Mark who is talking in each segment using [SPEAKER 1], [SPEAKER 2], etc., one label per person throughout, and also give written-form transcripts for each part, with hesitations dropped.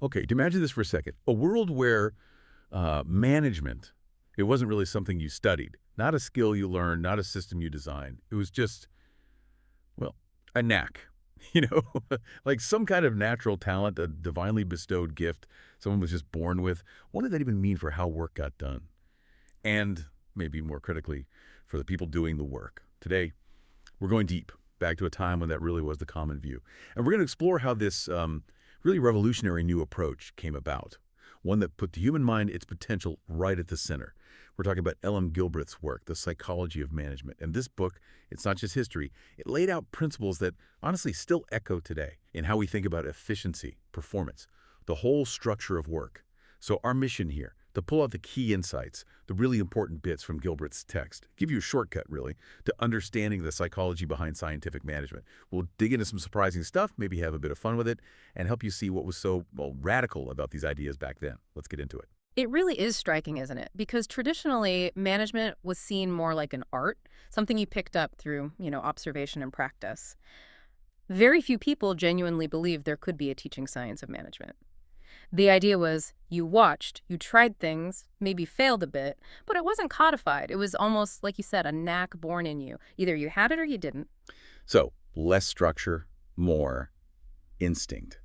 [SPEAKER 1] Okay, to imagine this for a second. A world where management, it wasn't really something you studied, not a skill you learned, not a system you designed. It was just, well, a knack, you know, like some kind of natural talent, a divinely bestowed gift someone was just born with. What did that even mean for how work got done? And maybe more critically, for the people doing the work. Today, we're going deep, back to a time when that really was the common view. And we're going to explore how this really revolutionary new approach came about, one that put the human mind, its potential, right at the center. We're talking about Lillian Gilbreth's work, The Psychology of Management. And this book, it's not just history. It laid out principles that honestly still echo today in how we think about efficiency, performance, the whole structure of work. So our mission here, to pull out the key insights, the really important bits from Gilbreth's text, give you a shortcut, really, to understanding the psychology behind scientific management. We'll dig into some surprising stuff, maybe have a bit of fun with it, and help you see what was so, well, radical about these ideas back then. Let's get into it.
[SPEAKER 2] It really is striking, isn't it? Because traditionally, management was seen more like an art, something you picked up through, observation and practice. Very few people genuinely believed there could be a teaching science of management. The idea was you watched, you tried things, maybe failed a bit, but it wasn't codified. It was almost, like you said, a knack born in you. Either you had it or you didn't.
[SPEAKER 1] So, less structure, more instinct,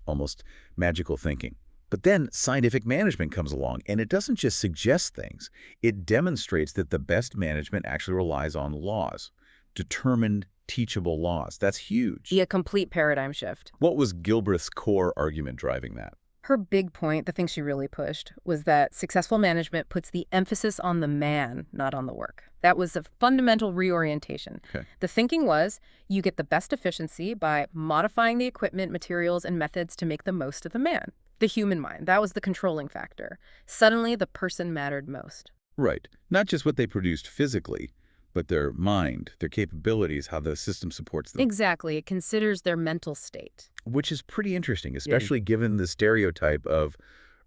[SPEAKER 1] almost magical thinking. But then scientific management comes along, and it doesn't just suggest things. It demonstrates that the best management actually relies on laws, determined, teachable laws. That's huge.
[SPEAKER 2] A complete paradigm shift.
[SPEAKER 1] What was Gilbreth's core argument driving that?
[SPEAKER 2] Her big point, the thing she really pushed, was that successful management puts the emphasis on the man, not on the work. That was a fundamental reorientation.
[SPEAKER 1] Okay.
[SPEAKER 2] The thinking was you get the best efficiency by modifying the equipment, materials, and methods to make the most of the man, the human mind. That was the controlling factor. Suddenly, the person mattered most.
[SPEAKER 1] Right. Not just what they produced physically, but their mind, their capabilities, how the system supports them.
[SPEAKER 2] Exactly. It considers their mental state.
[SPEAKER 1] Which is pretty interesting, especially given the stereotype of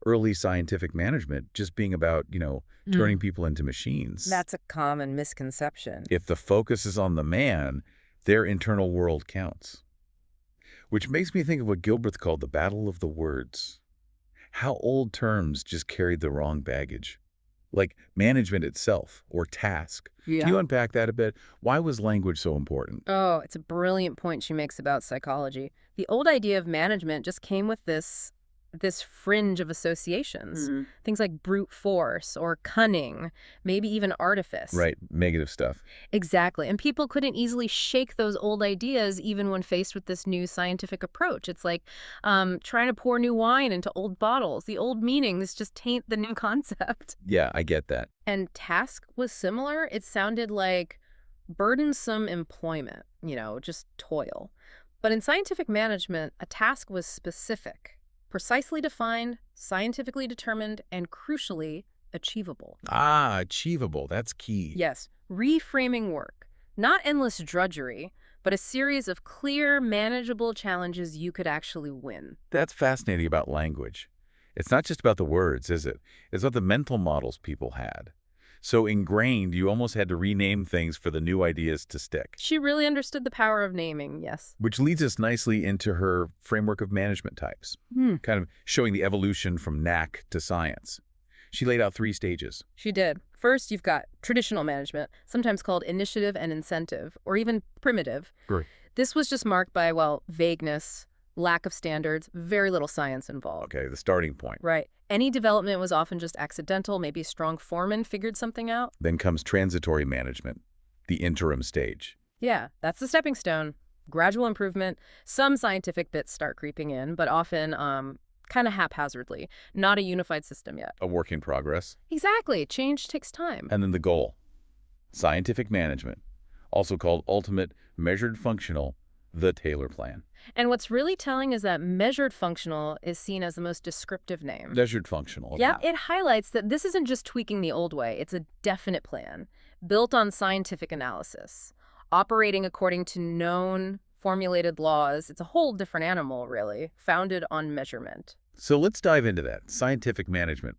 [SPEAKER 1] early scientific management just being about, turning people into machines.
[SPEAKER 2] That's a common misconception.
[SPEAKER 1] If the focus is on the man, their internal world counts. Which makes me think of what Gilbreth called the battle of the words. How old terms just carried the wrong baggage. Like management itself or task.
[SPEAKER 2] Yeah.
[SPEAKER 1] Can you unpack that a bit? Why was language so important?
[SPEAKER 2] Oh, it's a brilliant point she makes about psychology. The old idea of management just came with this fringe of associations. Things like brute force or cunning, maybe even artifice.
[SPEAKER 1] Right, negative stuff.
[SPEAKER 2] Exactly. And people couldn't easily shake those old ideas even when faced with this new scientific approach. It's like trying to pour new wine into old bottles. The old meanings just taint the new concept.
[SPEAKER 1] Yeah, I get that.
[SPEAKER 2] And task was similar. It sounded like burdensome employment, just toil. But in scientific management, a task was specific, precisely defined, scientifically determined, and crucially, achievable.
[SPEAKER 1] Ah, achievable. That's key.
[SPEAKER 2] Yes, reframing work. Not endless drudgery, but a series of clear, manageable challenges you could actually win.
[SPEAKER 1] That's fascinating about language. It's not just about the words, is it? It's about the mental models people had. So ingrained, you almost had to rename things for the new ideas to stick.
[SPEAKER 2] She really understood the power of naming, yes.
[SPEAKER 1] Which leads us nicely into her framework of management types, kind of showing the evolution from knack to science. She laid out 3 stages.
[SPEAKER 2] She did. First, you've got traditional management, sometimes called initiative and incentive, or even primitive.
[SPEAKER 1] Great.
[SPEAKER 2] This was just marked by, vagueness, lack of standards, very little science involved.
[SPEAKER 1] Okay, the starting point.
[SPEAKER 2] Right. Any development was often just accidental. Maybe a strong foreman figured something out.
[SPEAKER 1] Then comes transitory management, the interim stage.
[SPEAKER 2] Yeah, that's the stepping stone. Gradual improvement. Some scientific bits start creeping in, but often kind of haphazardly. Not a unified system yet.
[SPEAKER 1] A work in progress.
[SPEAKER 2] Exactly. Change takes time.
[SPEAKER 1] And then the goal, scientific management, also called ultimate measured functional, the Taylor plan.
[SPEAKER 2] And what's really telling is that measured functional is seen as the most descriptive name.
[SPEAKER 1] Measured functional.
[SPEAKER 2] Yeah, it highlights that this isn't just tweaking the old way. It's a definite plan, built on scientific analysis, operating according to known, formulated laws. It's a whole different animal, really, founded on measurement.
[SPEAKER 1] So let's dive into that. Scientific management.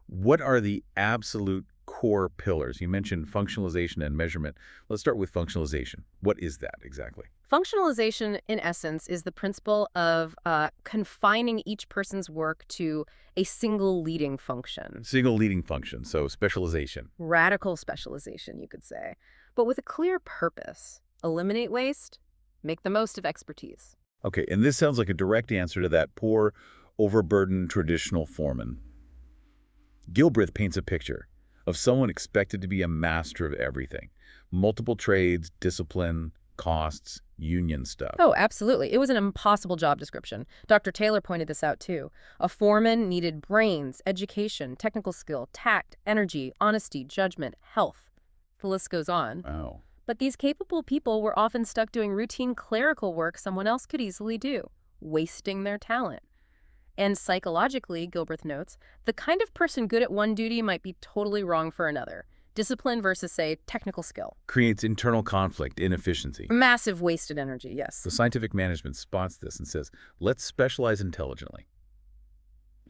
[SPEAKER 1] What are the absolute core pillars. You mentioned functionalization and measurement. Let's start with functionalization. What is that exactly?
[SPEAKER 2] Functionalization, in essence, is the principle of confining each person's work to a single leading function.
[SPEAKER 1] Single leading function, so specialization.
[SPEAKER 2] Radical specialization, you could say, but with a clear purpose. Eliminate waste, make the most of expertise.
[SPEAKER 1] Okay, and this sounds like a direct answer to that poor, overburdened traditional foreman. Gilbreth paints a picture of someone expected to be a master of everything. Multiple trades, discipline, costs, union stuff.
[SPEAKER 2] Oh, absolutely. It was an impossible job description. Dr. Taylor pointed this out, too. A foreman needed brains, education, technical skill, tact, energy, honesty, judgment, health. The list goes on.
[SPEAKER 1] Wow.
[SPEAKER 2] But these capable people were often stuck doing routine clerical work someone else could easily do, wasting their talent. And psychologically, Gilbreth notes, the kind of person good at one duty might be totally wrong for another. Discipline versus, say, technical skill.
[SPEAKER 1] Creates internal conflict, inefficiency.
[SPEAKER 2] Massive wasted energy, yes.
[SPEAKER 1] The scientific management spots this and says, let's specialize intelligently.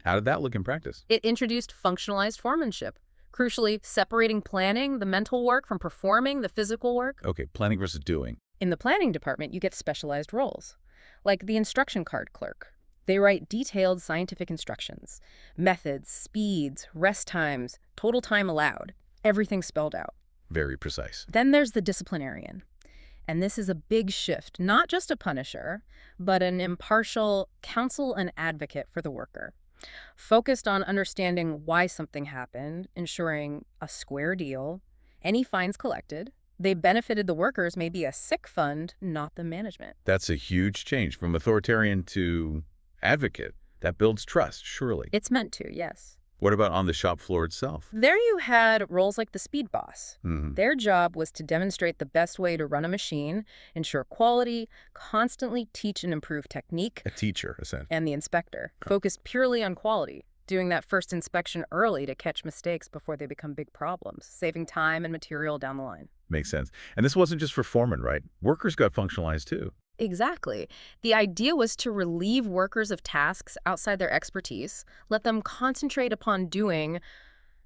[SPEAKER 1] How did that look in practice?
[SPEAKER 2] It introduced functionalized foremanship. Crucially, separating planning, the mental work, from performing, the physical work.
[SPEAKER 1] Okay, planning versus doing.
[SPEAKER 2] In the planning department, you get specialized roles, like the instruction card clerk. They write detailed scientific instructions, methods, speeds, rest times, total time allowed, everything spelled out.
[SPEAKER 1] Very precise.
[SPEAKER 2] Then there's the disciplinarian. And this is a big shift, not just a punisher, but an impartial counsel and advocate for the worker. Focused on understanding why something happened, ensuring a square deal, any fines collected. They benefited the workers, maybe a sick fund, not the management.
[SPEAKER 1] That's a huge change from authoritarian to advocate. That builds trust, surely.
[SPEAKER 2] It's meant to, yes.
[SPEAKER 1] What about on the shop floor itself?
[SPEAKER 2] There you had roles like the speed boss.
[SPEAKER 1] Mm-hmm.
[SPEAKER 2] Their job was to demonstrate the best way to run a machine, ensure quality, constantly teach and improve technique.
[SPEAKER 1] A teacher, essentially.
[SPEAKER 2] And the inspector, focused purely on quality, doing that first inspection early to catch mistakes before they become big problems, saving time and material down the line.
[SPEAKER 1] Makes sense. And this wasn't just for foremen, right? Workers got functionalized too.
[SPEAKER 2] Exactly. The idea was to relieve workers of tasks outside their expertise, let them concentrate upon doing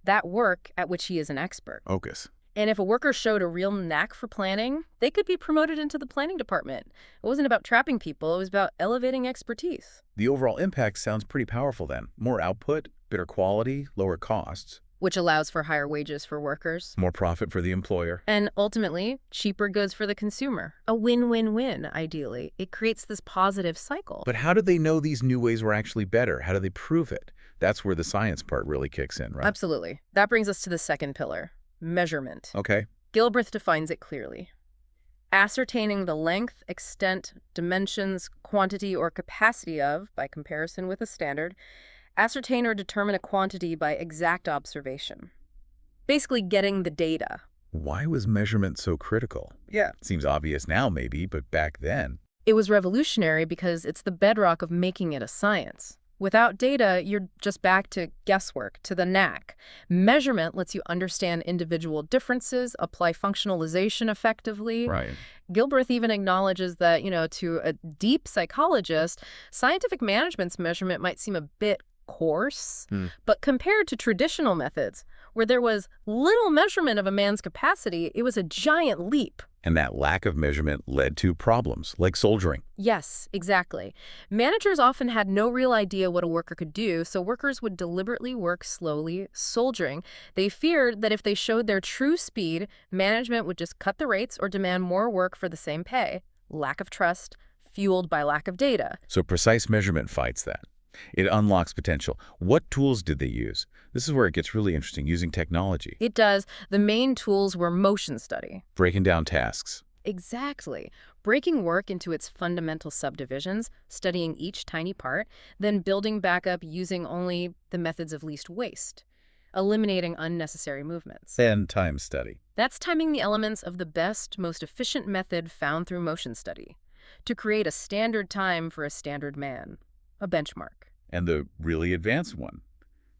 [SPEAKER 2] that work at which he is an expert.
[SPEAKER 1] Focus.
[SPEAKER 2] And if a worker showed a real knack for planning, they could be promoted into the planning department. It wasn't about trapping people, it was about elevating expertise.
[SPEAKER 1] The overall impact sounds pretty powerful then. More output, better quality, lower costs.
[SPEAKER 2] Which allows for higher wages for workers.
[SPEAKER 1] More profit for the employer.
[SPEAKER 2] And ultimately, cheaper goods for the consumer. A win-win-win, ideally. It creates this positive cycle.
[SPEAKER 1] But how did they know these new ways were actually better? How do they prove it? That's where the science part really kicks in, right?
[SPEAKER 2] Absolutely. That brings us to the second pillar, measurement.
[SPEAKER 1] Okay.
[SPEAKER 2] Gilbreth defines it clearly. Ascertaining the length, extent, dimensions, quantity, or capacity of, by comparison with a standard, ascertain or determine a quantity by exact observation. Basically getting the data.
[SPEAKER 1] Why was measurement so critical? Yeah, it seems obvious now maybe, but back then.
[SPEAKER 2] It was revolutionary because it's the bedrock of making it a science. Without data, you're just back to guesswork, to the knack. Measurement lets you understand individual differences, apply functionalization effectively.
[SPEAKER 1] Right.
[SPEAKER 2] Gilbreth even acknowledges that, to a deep psychologist, scientific management's measurement might seem a bit coarse, but compared to traditional methods, where there was little measurement of a man's capacity, it was a giant leap.
[SPEAKER 1] And that lack of measurement led to problems, like soldiering.
[SPEAKER 2] Yes, exactly. Managers often had no real idea what a worker could do, so workers would deliberately work slowly, soldiering. They feared that if they showed their true speed, management would just cut the rates or demand more work for the same pay. Lack of trust, fueled by lack of data.
[SPEAKER 1] So precise measurement fights that. It unlocks potential. What tools did they use? This is where it gets really interesting, using technology.
[SPEAKER 2] It does. The main tools were motion study.
[SPEAKER 1] Breaking down tasks.
[SPEAKER 2] Exactly. Breaking work into its fundamental subdivisions, studying each tiny part, then building back up using only the methods of least waste, eliminating unnecessary movements.
[SPEAKER 1] And time study.
[SPEAKER 2] That's timing the elements of the best, most efficient method found through motion study to create a standard time for a standard man. A benchmark.
[SPEAKER 1] And the really advanced one,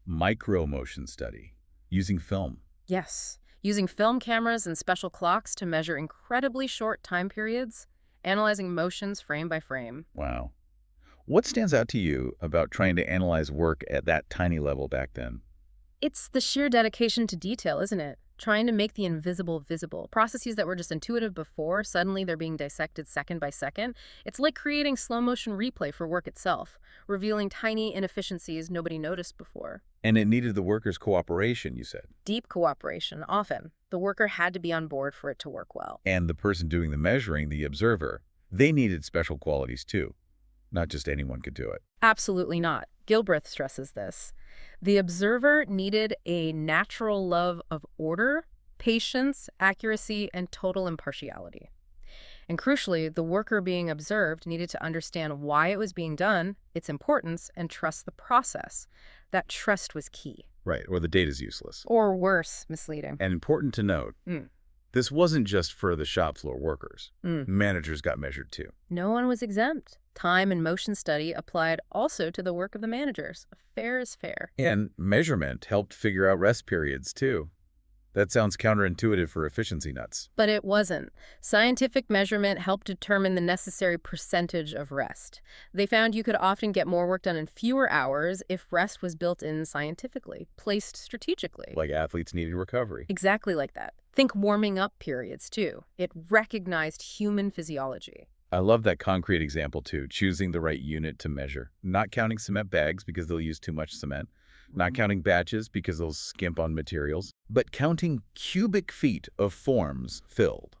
[SPEAKER 1] micro-motion study, using film.
[SPEAKER 2] Yes, using film cameras and special clocks to measure incredibly short time periods, analyzing motions frame by frame.
[SPEAKER 1] Wow. What stands out to you about trying to analyze work at that tiny level back then?
[SPEAKER 2] It's the sheer dedication to detail, isn't it? Trying to make the invisible visible. Processes that were just intuitive before, suddenly they're being dissected second by second. It's like creating slow-motion replay for work itself, revealing tiny inefficiencies nobody noticed before.
[SPEAKER 1] And it needed the workers' cooperation, you said.
[SPEAKER 2] Deep cooperation, often. The worker had to be on board for it to work well.
[SPEAKER 1] And the person doing the measuring, the observer, they needed special qualities too. Not just anyone could do it.
[SPEAKER 2] Absolutely not. Gilbreth stresses this. The observer needed a natural love of order, patience, accuracy, and total impartiality. And crucially, the worker being observed needed to understand why it was being done, its importance, and trust the process. That trust was key.
[SPEAKER 1] Right, or the data's useless.
[SPEAKER 2] Or worse, misleading.
[SPEAKER 1] And important to note, this wasn't just for the shop floor workers. Managers got measured too.
[SPEAKER 2] No one was exempt. Time and motion study applied also to the work of the managers. Fair is fair.
[SPEAKER 1] And measurement helped figure out rest periods too. That sounds counterintuitive for efficiency nuts.
[SPEAKER 2] But it wasn't. Scientific measurement helped determine the necessary percentage of rest. They found you could often get more work done in fewer hours if rest was built in scientifically, placed strategically.
[SPEAKER 1] Like athletes needing recovery.
[SPEAKER 2] Exactly like that. Think warming up periods, too. It recognized human physiology.
[SPEAKER 1] I love that concrete example too, choosing the right unit to measure. Not counting cement bags because they'll use too much cement. Not counting batches because they'll skimp on materials, but counting cubic feet of forms filled,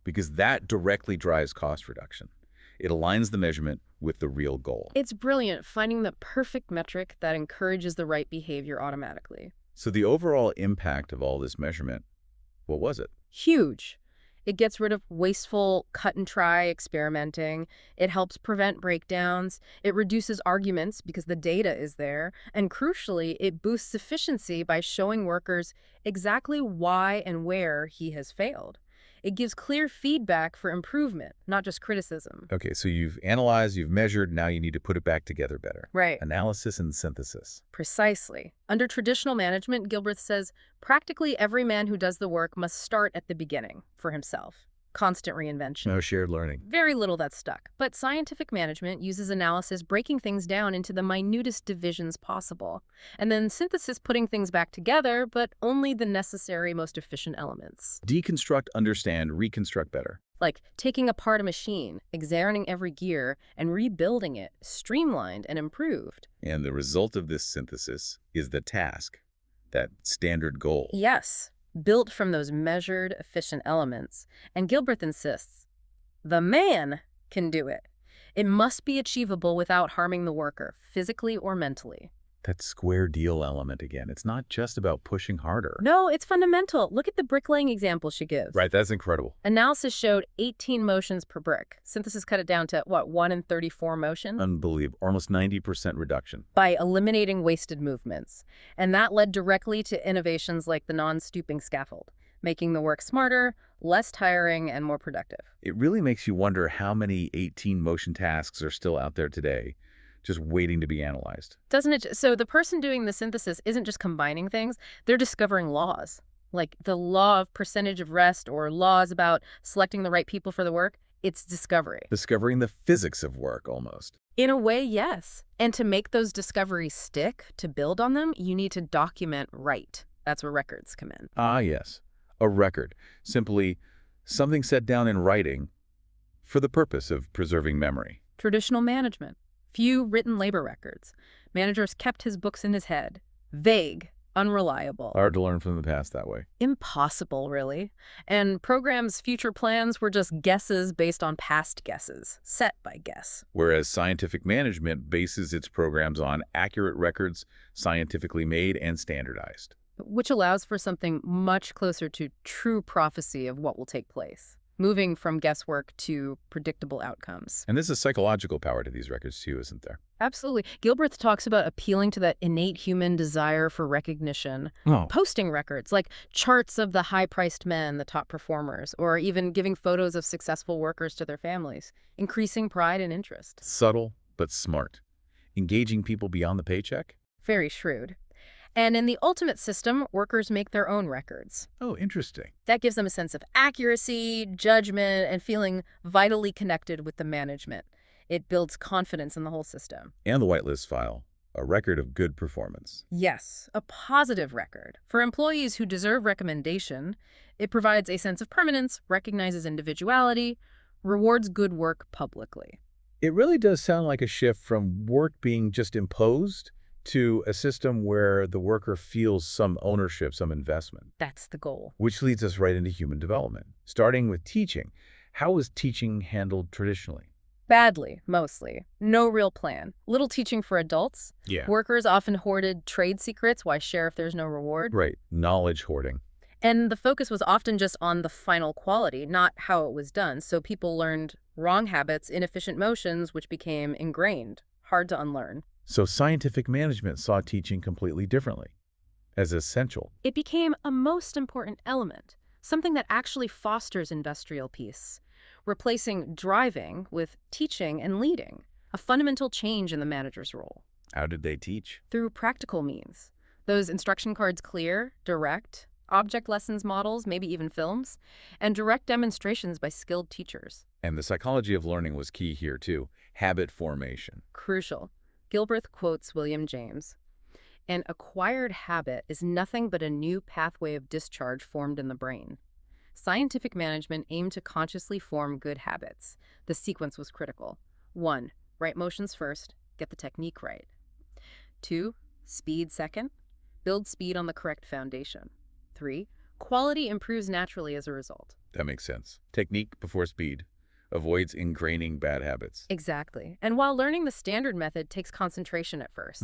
[SPEAKER 1] because that directly drives cost reduction. It aligns the measurement with the real goal.
[SPEAKER 2] It's brilliant, finding the perfect metric that encourages the right behavior automatically.
[SPEAKER 1] So the overall impact of all this measurement, what was it?
[SPEAKER 2] Huge. It gets rid of wasteful cut-and-try experimenting. It helps prevent breakdowns. It reduces arguments because the data is there. And crucially, it boosts efficiency by showing workers exactly why and where he has failed. It gives clear feedback for improvement, not just criticism.
[SPEAKER 1] Okay, so you've analyzed, you've measured, now you need to put it back together better.
[SPEAKER 2] Right.
[SPEAKER 1] Analysis and synthesis.
[SPEAKER 2] Precisely. Under traditional management, Gilbreth says, practically every man who does the work must start at the beginning for himself. Constant reinvention.
[SPEAKER 1] No shared learning.
[SPEAKER 2] Very little that stuck. But scientific management uses analysis breaking things down into the minutest divisions possible. And then synthesis putting things back together, but only the necessary, most efficient elements.
[SPEAKER 1] Deconstruct, understand, reconstruct better.
[SPEAKER 2] Like taking apart a machine, examining every gear, and rebuilding it, streamlined and improved.
[SPEAKER 1] And the result of this synthesis is the task, that standard goal.
[SPEAKER 2] Yes. Built from those measured, efficient elements. And Gilbreth insists, the man can do it. It must be achievable without harming the worker, physically or mentally.
[SPEAKER 1] That square deal element again. It's not just about pushing harder.
[SPEAKER 2] No, it's fundamental. Look at the bricklaying example she gives.
[SPEAKER 1] Right, that's incredible.
[SPEAKER 2] Analysis showed 18 motions per brick. Synthesis cut it down to, 1 in 34 motion?
[SPEAKER 1] Unbelievable. Almost 90% reduction.
[SPEAKER 2] By eliminating wasted movements. And that led directly to innovations like the non-stooping scaffold, making the work smarter, less tiring, and more productive.
[SPEAKER 1] It really makes you wonder how many 18 motion tasks are still out there today, just waiting to be analyzed.
[SPEAKER 2] Doesn't it? So the person doing the synthesis isn't just combining things, they're discovering laws. Like the law of percentage of rest or laws about selecting the right people for the work. It's discovery.
[SPEAKER 1] Discovering the physics of work, almost.
[SPEAKER 2] In a way, yes. And to make those discoveries stick, to build on them, you need to document right. That's where records come in.
[SPEAKER 1] Ah, yes. A record. Simply something set down in writing for the purpose of preserving memory.
[SPEAKER 2] Traditional management. Few written labor records. Managers kept his books in his head. Vague, unreliable.
[SPEAKER 1] Hard to learn from the past that way.
[SPEAKER 2] Impossible, really. And programs' future plans were just guesses based on past guesses, set by guess.
[SPEAKER 1] Whereas scientific management bases its programs on accurate records, scientifically made and standardized.
[SPEAKER 2] Which allows for something much closer to true prophecy of what will take place. Moving from guesswork to predictable outcomes.
[SPEAKER 1] And there's a psychological power to these records too, isn't there?
[SPEAKER 2] Absolutely. Gilbreth talks about appealing to that innate human desire for recognition. Posting records, like charts of the high-priced men, the top performers, or even giving photos of successful workers to their families, increasing pride and interest.
[SPEAKER 1] Subtle, but smart. Engaging people beyond the paycheck?
[SPEAKER 2] Very shrewd. And in the ultimate system, workers make their own records.
[SPEAKER 1] Oh, interesting.
[SPEAKER 2] That gives them a sense of accuracy, judgment, and feeling vitally connected with the management. It builds confidence in the whole system.
[SPEAKER 1] And the whitelist file, a record of good performance.
[SPEAKER 2] Yes, a positive record. For employees who deserve recommendation, it provides a sense of permanence, recognizes individuality, rewards good work publicly.
[SPEAKER 1] It really does sound like a shift from work being just imposed to a system where the worker feels some ownership, some investment.
[SPEAKER 2] That's the goal.
[SPEAKER 1] Which leads us right into human development. Starting with teaching. How was teaching handled traditionally?
[SPEAKER 2] Badly, mostly. No real plan. Little teaching for adults.
[SPEAKER 1] Yeah.
[SPEAKER 2] Workers often hoarded trade secrets. Why share if there's no reward?
[SPEAKER 1] Right. Knowledge hoarding.
[SPEAKER 2] And the focus was often just on the final quality, not how it was done. So people learned wrong habits, inefficient motions, which became ingrained, hard to unlearn.
[SPEAKER 1] So scientific management saw teaching completely differently, as essential.
[SPEAKER 2] It became a most important element, something that actually fosters industrial peace, replacing driving with teaching and leading, a fundamental change in the manager's role.
[SPEAKER 1] How did they teach?
[SPEAKER 2] Through practical means. Those instruction cards clear, direct, object lessons models, maybe even films, and direct demonstrations by skilled teachers.
[SPEAKER 1] And the psychology of learning was key here too. Habit formation.
[SPEAKER 2] Crucial. Gilbreth quotes William James. An acquired habit is nothing but a new pathway of discharge formed in the brain. Scientific management aimed to consciously form good habits. The sequence was critical. 1. Right motions first, get the technique right. 2. Speed second, build speed on the correct foundation. 3. Quality improves naturally as a result.
[SPEAKER 1] That makes sense. Technique before speed avoids ingraining bad habits.
[SPEAKER 2] Exactly. And while learning the standard method takes concentration at first,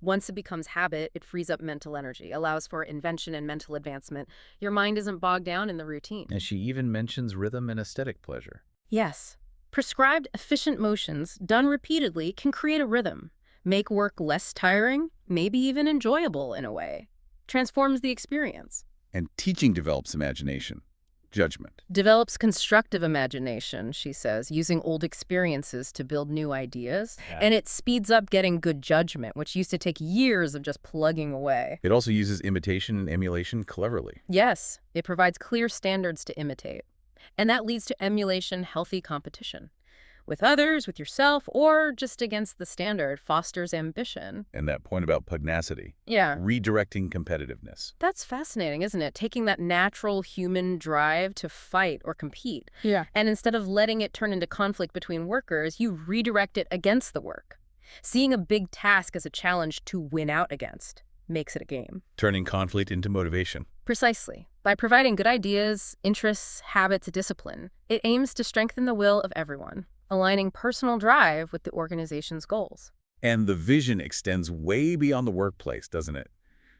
[SPEAKER 2] once it becomes habit, it frees up mental energy, allows for invention and mental advancement. Your mind isn't bogged down in the routine.
[SPEAKER 1] And she even mentions rhythm and aesthetic pleasure.
[SPEAKER 2] Yes. Prescribed efficient motions done repeatedly can create a rhythm, make work less tiring, maybe even enjoyable in a way. Transforms the experience.
[SPEAKER 1] And teaching develops imagination, judgment.
[SPEAKER 2] Develops constructive imagination, she says, using old experiences to build new ideas.
[SPEAKER 1] Yeah.
[SPEAKER 2] And it speeds up getting good judgment, which used to take years of just plugging away.
[SPEAKER 1] It also uses imitation and emulation cleverly.
[SPEAKER 2] Yes, it provides clear standards to imitate. And that leads to emulation, healthy competition. With others, with yourself, or just against the standard, fosters ambition.
[SPEAKER 1] And that point about pugnacity.
[SPEAKER 2] Yeah.
[SPEAKER 1] Redirecting competitiveness.
[SPEAKER 2] That's fascinating, isn't it? Taking that natural human drive to fight or compete.
[SPEAKER 3] Yeah.
[SPEAKER 2] And instead of letting it turn into conflict between workers, you redirect it against the work. Seeing a big task as a challenge to win out against makes it a game.
[SPEAKER 1] Turning conflict into motivation.
[SPEAKER 2] Precisely. By providing good ideas, interests, habits, discipline, it aims to strengthen the will of everyone, aligning personal drive with the organization's goals.
[SPEAKER 1] And the vision extends way beyond the workplace, doesn't it?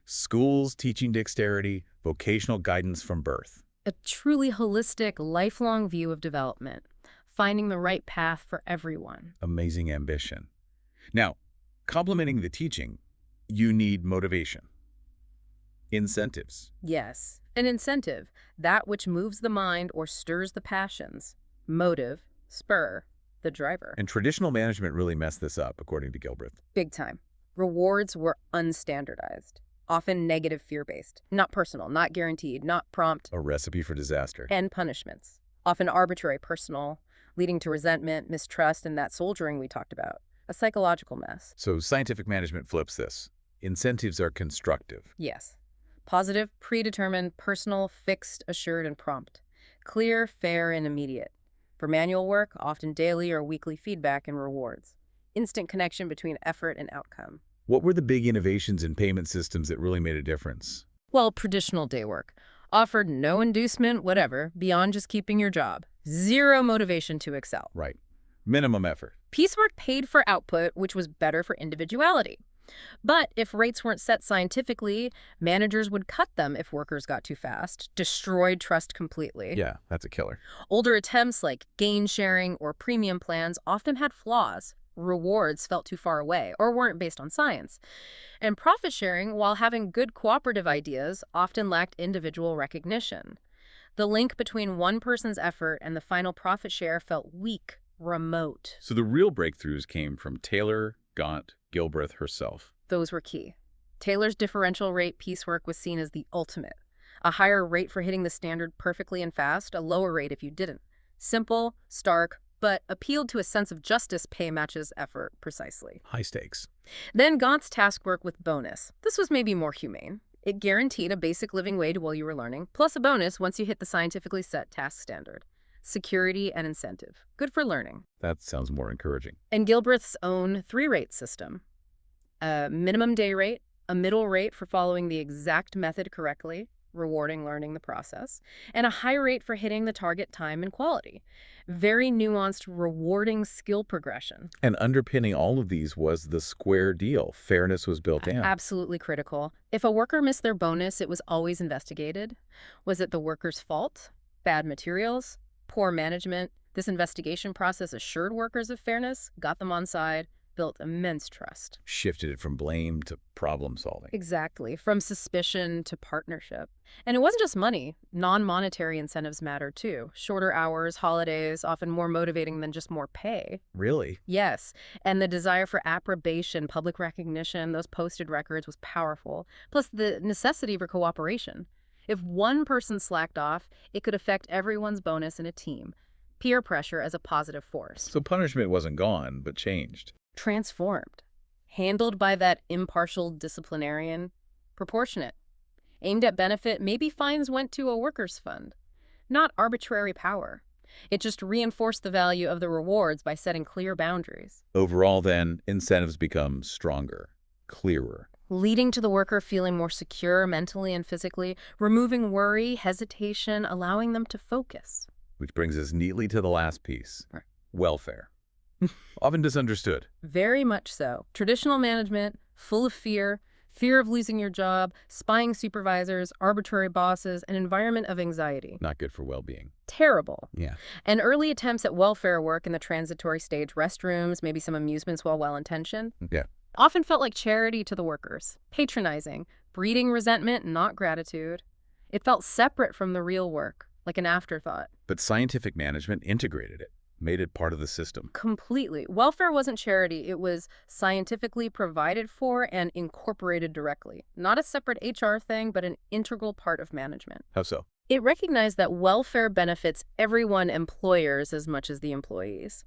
[SPEAKER 1] Schools teaching dexterity, vocational guidance from birth.
[SPEAKER 2] A truly holistic, lifelong view of development, finding the right path for everyone.
[SPEAKER 1] Amazing ambition. Now, complementing the teaching, you need motivation. Incentives.
[SPEAKER 2] Yes, an incentive, that which moves the mind or stirs the passions. Motive, spur, the driver.
[SPEAKER 1] And traditional management really messed this up, according to Gilbreth.
[SPEAKER 2] Big time. Rewards were unstandardized, often negative fear-based, not personal, not guaranteed, not prompt.
[SPEAKER 1] A recipe for disaster.
[SPEAKER 2] And punishments, often arbitrary personal, leading to resentment, mistrust, and that soldiering we talked about. A psychological mess.
[SPEAKER 1] So scientific management flips this. Incentives are constructive.
[SPEAKER 2] Yes. Positive, predetermined, personal, fixed, assured, and prompt. Clear, fair, and immediate. For manual work, often daily or weekly feedback and rewards. Instant connection between effort and outcome.
[SPEAKER 1] What were the big innovations in payment systems that really made a difference?
[SPEAKER 2] Well, traditional day work offered no inducement, whatever, beyond just keeping your job. Zero motivation to excel.
[SPEAKER 1] Right. Minimum effort.
[SPEAKER 2] Piecework paid for output, which was better for individuality. But if rates weren't set scientifically, managers would cut them if workers got too fast, destroyed trust completely.
[SPEAKER 1] Yeah, that's a killer.
[SPEAKER 2] Older attempts like gain sharing or premium plans often had flaws. Rewards felt too far away or weren't based on science. And profit sharing, while having good cooperative ideas, often lacked individual recognition. The link between one person's effort and the final profit share felt weak, remote.
[SPEAKER 1] So the real breakthroughs came from Taylor, Gaunt, Gilbreth herself.
[SPEAKER 2] Those were key. Taylor's differential rate piecework was seen as the ultimate. A higher rate for hitting the standard perfectly and fast, a lower rate if you didn't. Simple, stark, but appealed to a sense of justice. Pay matches effort precisely.
[SPEAKER 1] High stakes.
[SPEAKER 2] Then Gaunt's task work with bonus. This was maybe more humane. It guaranteed a basic living wage while you were learning, plus a bonus once you hit the scientifically set task standard. Security and incentive. Good for learning.
[SPEAKER 1] That sounds more encouraging.
[SPEAKER 2] And Gilbreth's own three-rate system. A minimum day rate, a middle rate for following the exact method correctly, rewarding learning the process, and a high rate for hitting the target time and quality. Very nuanced, rewarding skill progression.
[SPEAKER 1] And underpinning all of these was the square deal. Fairness was built in.
[SPEAKER 2] Absolutely critical. If a worker missed their bonus, it was always investigated. Was it the worker's fault? Bad materials? Poor management? This investigation process assured workers of fairness, got them on side, built immense trust.
[SPEAKER 1] Shifted it from blame to problem solving.
[SPEAKER 2] Exactly. From suspicion to partnership. And it wasn't just money. Non-monetary incentives matter too. Shorter hours, holidays, often more motivating than just more pay.
[SPEAKER 1] Really?
[SPEAKER 2] Yes. And the desire for approbation, public recognition, those posted records was powerful. Plus the necessity for cooperation. If one person slacked off, it could affect everyone's bonus in a team. Peer pressure as a positive force.
[SPEAKER 1] So punishment wasn't gone, but changed.
[SPEAKER 2] Transformed. Handled by that impartial disciplinarian. Proportionate. Aimed at benefit, maybe fines went to a workers' fund. Not arbitrary power. It just reinforced the value of the rewards by setting clear boundaries.
[SPEAKER 1] Overall, then, incentives become stronger, clearer.
[SPEAKER 2] Leading to the worker feeling more secure mentally and physically, removing worry, hesitation, allowing them to focus.
[SPEAKER 1] Which brings us neatly to the last piece.
[SPEAKER 2] Right.
[SPEAKER 1] Welfare. Often misunderstood.
[SPEAKER 2] Very much so. Traditional management, full of fear of losing your job, spying supervisors, arbitrary bosses, an environment of anxiety.
[SPEAKER 1] Not good for well-being.
[SPEAKER 2] Terrible.
[SPEAKER 1] Yeah.
[SPEAKER 2] And early attempts at welfare work in the transitory stage, restrooms, maybe some amusements while well-intentioned,
[SPEAKER 1] Yeah.
[SPEAKER 2] often felt like charity to the workers, patronizing, breeding resentment, not gratitude. It felt separate from the real work, like an afterthought.
[SPEAKER 1] But scientific management integrated it, made it part of the system.
[SPEAKER 2] Completely. Welfare wasn't charity. It was scientifically provided for and incorporated directly. Not a separate HR thing, but an integral part of management.
[SPEAKER 1] How so?
[SPEAKER 2] It recognized that welfare benefits everyone, employers as much as the employees.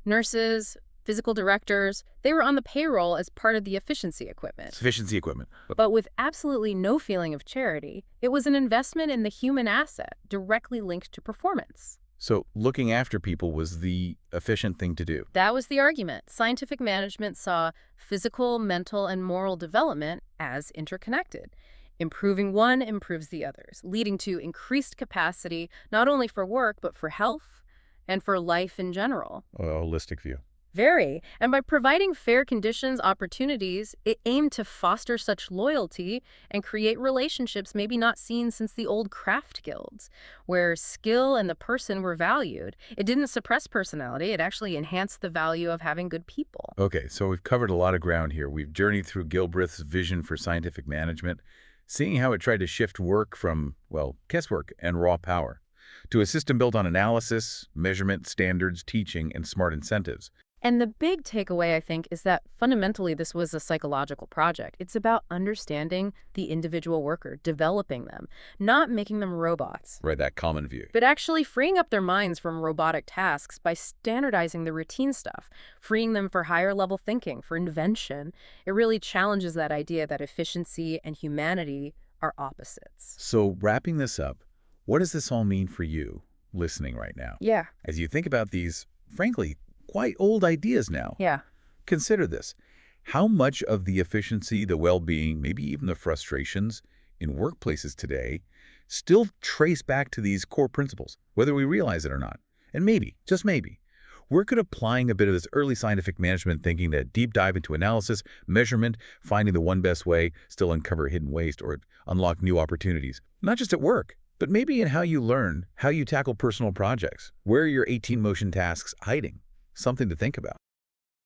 [SPEAKER 2] Nurses, physical directors, they were on the payroll as part of the efficiency equipment.
[SPEAKER 1] Sufficiency equipment.
[SPEAKER 2] But with absolutely no feeling of charity, it was an investment in the human asset, directly linked to performance.
[SPEAKER 1] So looking after people was the efficient thing to do.
[SPEAKER 2] That was the argument. Scientific management saw physical, mental, and moral development as interconnected. Improving one improves the others, leading to increased capacity not only for work, but for health and for life in general.
[SPEAKER 1] A holistic view.
[SPEAKER 2] Very. And by providing fair conditions, opportunities, it aimed to foster such loyalty and create relationships maybe not seen since the old craft guilds, where skill and the person were valued. It didn't suppress personality. It actually enhanced the value of having good people.
[SPEAKER 1] Okay, so we've covered a lot of ground here. We've journeyed through Gilbreth's vision for scientific management, seeing how it tried to shift work from, well, guesswork and raw power, to a system built on analysis, measurement, standards, teaching, and smart incentives.
[SPEAKER 2] And the big takeaway, I think, is that fundamentally this was a psychological project. It's about understanding the individual worker, developing them, not making them robots.
[SPEAKER 1] Right, that common view.
[SPEAKER 2] But actually freeing up their minds from robotic tasks by standardizing the routine stuff, freeing them for higher level thinking, for invention. It really challenges that idea that efficiency and humanity are opposites.
[SPEAKER 1] So wrapping this up, what does this all mean for you listening right now?
[SPEAKER 2] Yeah.
[SPEAKER 1] As you think about these, frankly, quite old ideas now.
[SPEAKER 2] Yeah.
[SPEAKER 1] Consider this. How much of the efficiency, the well-being, maybe even the frustrations in workplaces today still trace back to these core principles, whether we realize it or not? And maybe, just maybe, we're good applying a bit of this early scientific management thinking, that deep dive into analysis, measurement, finding the one best way, still uncover hidden waste or unlock new opportunities, not just at work, but maybe in how you learn, how you tackle personal projects. Where are your 18 motion tasks hiding? Something to think about.